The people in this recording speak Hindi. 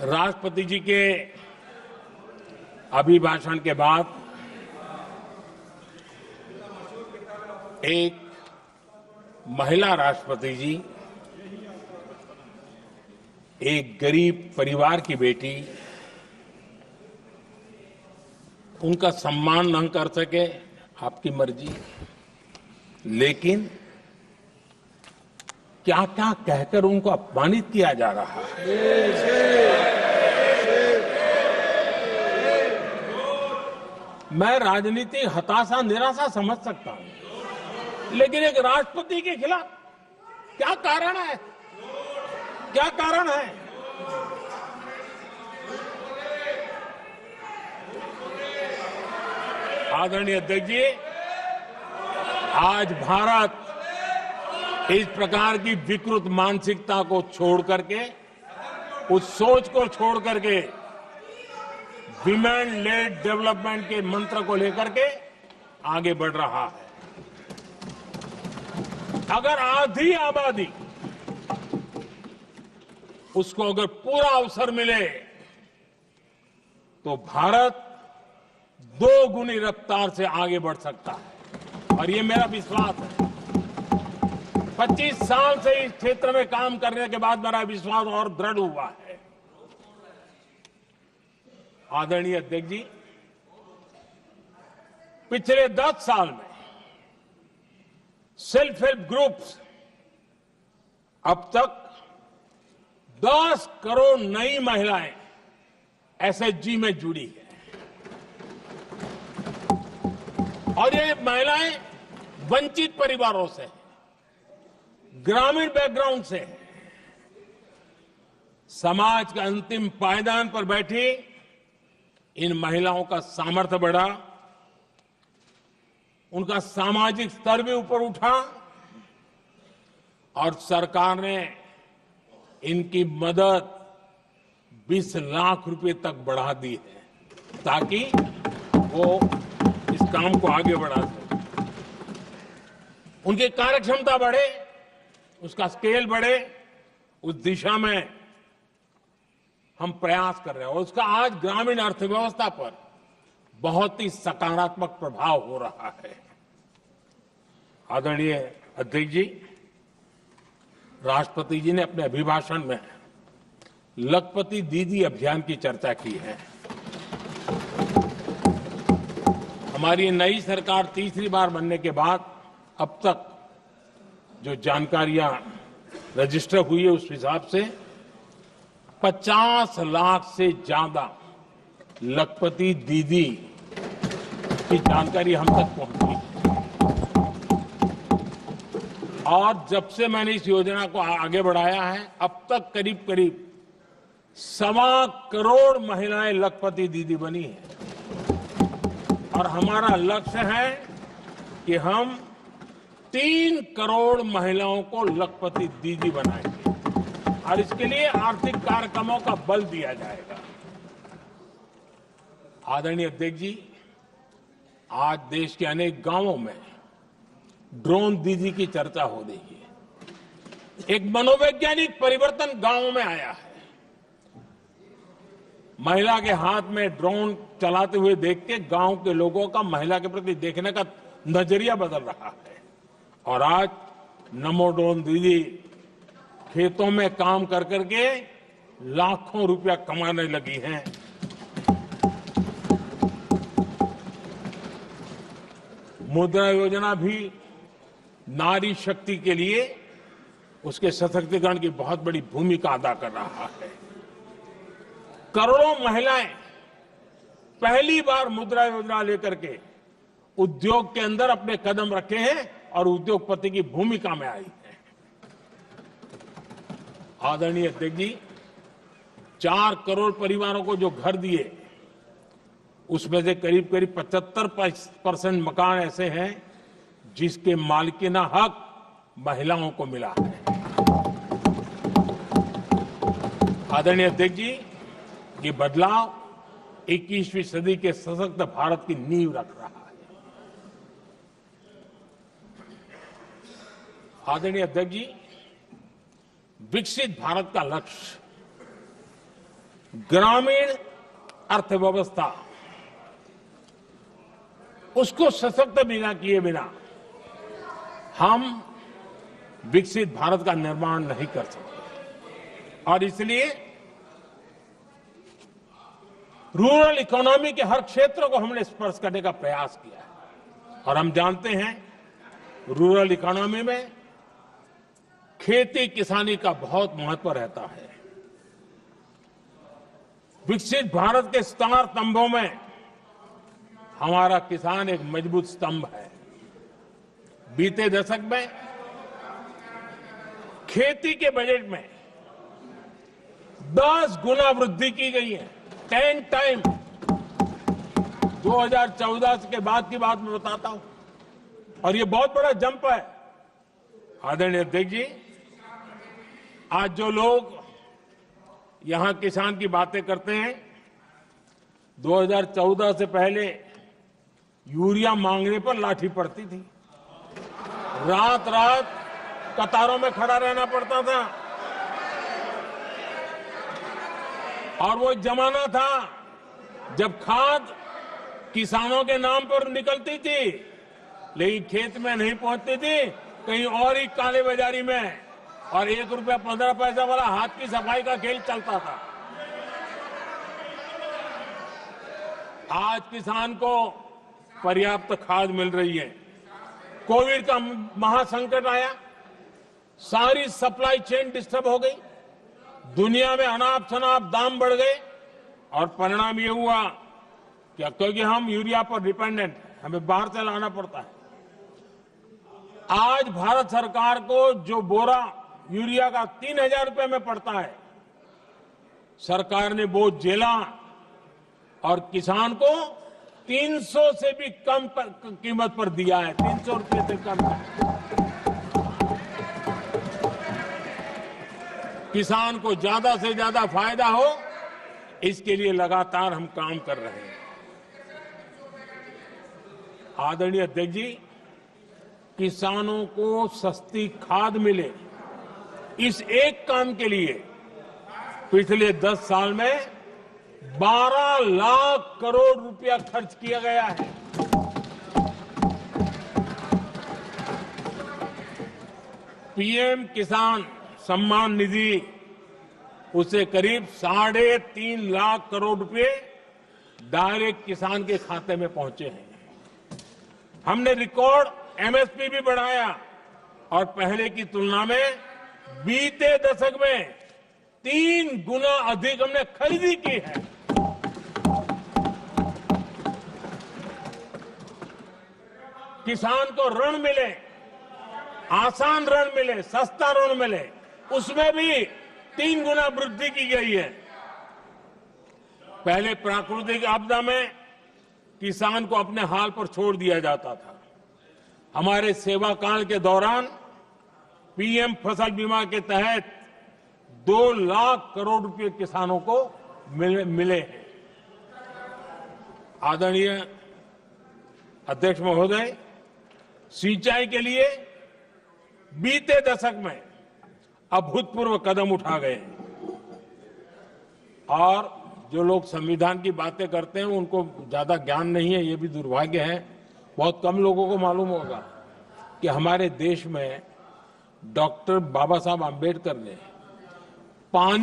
राष्ट्रपति जी के अभिभाषण के बाद एक महिला राष्ट्रपति जी, एक गरीब परिवार की बेटी, उनका सम्मान न कर सके, आपकी मर्जी, लेकिन क्या क्या कहकर उनको अपमानित किया जा रहा है। मैं राजनीतिक हताशा निराशा समझ सकता हूं, लेकिन एक राष्ट्रपति के खिलाफ क्या कारण है? क्या कारण है? आदरणीय अध्यक्ष जी, आज भारत इस प्रकार की विकृत मानसिकता को छोड़ करके, उस सोच को छोड़ करके, विमेन लेड डेवलपमेंट के मंत्र को लेकर के आगे बढ़ रहा है। अगर आधी आबादी उसको अगर पूरा अवसर मिले तो भारत 2 गुनी रफ्तार से आगे बढ़ सकता है, और ये मेरा विश्वास है। 25 साल से इस क्षेत्र में काम करने के बाद मेरा विश्वास और दृढ़ हुआ है। आदरणीय अध्यक्ष जी, पिछले 10 साल में सेल्फ हेल्प ग्रुप्स अब तक 10 करोड़ नई महिलाएं एसएचजी में जुड़ी है, और ये महिलाएं वंचित परिवारों से, ग्रामीण बैकग्राउंड से, समाज के अंतिम पायदान पर बैठी इन महिलाओं का सामर्थ्य बढ़ा, उनका सामाजिक स्तर भी ऊपर उठा, और सरकार ने इनकी मदद 20 लाख रुपए तक बढ़ा दी है, ताकि वो इस काम को आगे बढ़ा सके, उनकी कार्यक्षमता बढ़े, उसका स्केल बढ़े। उस दिशा में हम प्रयास कर रहे हैं, और उसका आज ग्रामीण अर्थव्यवस्था पर बहुत ही सकारात्मक प्रभाव हो रहा है। आदरणीय अध्यक्ष जी, राष्ट्रपति जी ने अपने अभिभाषण में लखपति दीदी अभियान की चर्चा की है। हमारी नई सरकार तीसरी बार बनने के बाद अब तक जो जानकारियां रजिस्टर हुई है, उस हिसाब से 50 लाख से ज्यादा लखपति दीदी की जानकारी हम तक पहुंची है, और जब से मैंने इस योजना को आगे बढ़ाया है, अब तक करीब करीब 1.25 करोड़ महिलाएं लखपति दीदी बनी है, और हमारा लक्ष्य है कि हम 3 करोड़ महिलाओं को लखपति दीदी बनाएंगे, और इसके लिए आर्थिक कार्यक्रमों का बल दिया जाएगा। आदरणीय अध्यक्ष जी, आज देश के अनेक गांवों में ड्रोन दीदी की चर्चा हो रही है। एक मनोवैज्ञानिक परिवर्तन गांवों में आया है। महिला के हाथ में ड्रोन चलाते हुए देख के गांव के लोगों का महिला के प्रति देखने का नजरिया बदल रहा है, और आज नमो ड्रोन दीदी खेतों में काम कर करके लाखों रुपया कमाने लगी हैं। मुद्रा योजना भी नारी शक्ति के लिए, उसके सशक्तिकरण की बहुत बड़ी भूमिका अदा कर रहा है। करोड़ों महिलाएं पहली बार मुद्रा योजना लेकर के उद्योग के अंदर अपने कदम रखे हैं, और उद्योगपति की भूमिका में आई है। आदरणीय अध्यक्ष जी, 4 करोड़ परिवारों को जो घर दिए, उसमें से करीब करीब 75% मकान ऐसे हैं जिसके मालिकाना हक महिलाओं को मिला है। आदरणीय अध्यक्ष जी, ये बदलाव 21वीं सदी के सशक्त भारत की नींव रख रहा है। आदरणीय अध्यक्ष जी, विकसित भारत का लक्ष्य ग्रामीण अर्थव्यवस्था उसको सशक्त बिना किए बिना हम विकसित भारत का निर्माण नहीं कर सकते। और इसलिए रूरल इकोनॉमी के हर क्षेत्र को हमने स्पर्श करने का प्रयास किया है। और हम जानते हैं रूरल इकोनॉमी में खेती किसानी का बहुत महत्व रहता है। विकसित भारत के 4 स्तंभों में हमारा किसान एक मजबूत स्तंभ है। बीते दशक में खेती के बजट में 10 गुना वृद्धि की गई है, 10 टाइम। 2014 के बाद की बात मैं बताता हूं, और ये बहुत बड़ा जंप है। आदरणीय अध्यक्ष जी, आज जो लोग यहां किसान की बातें करते हैं, 2014 से पहले यूरिया मांगने पर लाठी पड़ती थी, रात रात कतारों में खड़ा रहना पड़ता था। और वो जमाना था जब खाद किसानों के नाम पर निकलती थी, लेकिन खेत में नहीं पहुंचती थी, कहीं और ही काले बाजारी में, और 1 रुपया 15 पैसा वाला हाथ की सफाई का खेल चलता था। आज किसान को पर्याप्त खाद मिल रही है। कोविड का महासंकट आया, सारी सप्लाई चेन डिस्टर्ब हो गई, दुनिया में अनाप शनाप दाम बढ़ गए, और परिणाम ये हुआ कि क्योंकि हम यूरिया पर डिपेंडेंट हैं, हमें बाहर से लाना पड़ता है। आज भारत सरकार को जो बोरा यूरिया का 3000 रुपए में पड़ता है, सरकार ने वो झेला और किसान को 300 से भी कम कीमत पर दिया है, 300 रुपए से कम। किसान को ज्यादा से ज्यादा फायदा हो, इसके लिए लगातार हम काम कर रहे हैं। आदरणीय अध्यक्ष जी, किसानों को सस्ती खाद मिले, इस एक काम के लिए पिछले 10 साल में 12 लाख करोड़ रुपया खर्च किया गया है। पीएम किसान सम्मान निधि, उसे करीब 3.5 लाख करोड़ रुपए डायरेक्ट किसान के खाते में पहुंचे हैं। हमने रिकॉर्ड एमएसपी भी बढ़ाया, और पहले की तुलना में बीते दशक में 3 गुना अधिक हमने खरीदी की है। किसान को ऋण मिले, आसान ऋण मिले, सस्ता ऋण मिले, उसमें भी 3 गुना वृद्धि की गई है। पहले प्राकृतिक आपदा में किसान को अपने हाल पर छोड़ दिया जाता था। हमारे सेवा काल के दौरान पीएम फसल बीमा के तहत 2 लाख करोड़ रुपए किसानों को मिले हैं। आदरणीय अध्यक्ष महोदय, सिंचाई के लिए बीते दशक में अभूतपूर्व कदम उठा गए, और जो लोग संविधान की बातें करते हैं उनको ज्यादा ज्ञान नहीं है, ये भी दुर्भाग्य है। बहुत कम लोगों को मालूम होगा कि हमारे देश में डॉक्टर बाबा साहब आंबेडकर ने पानी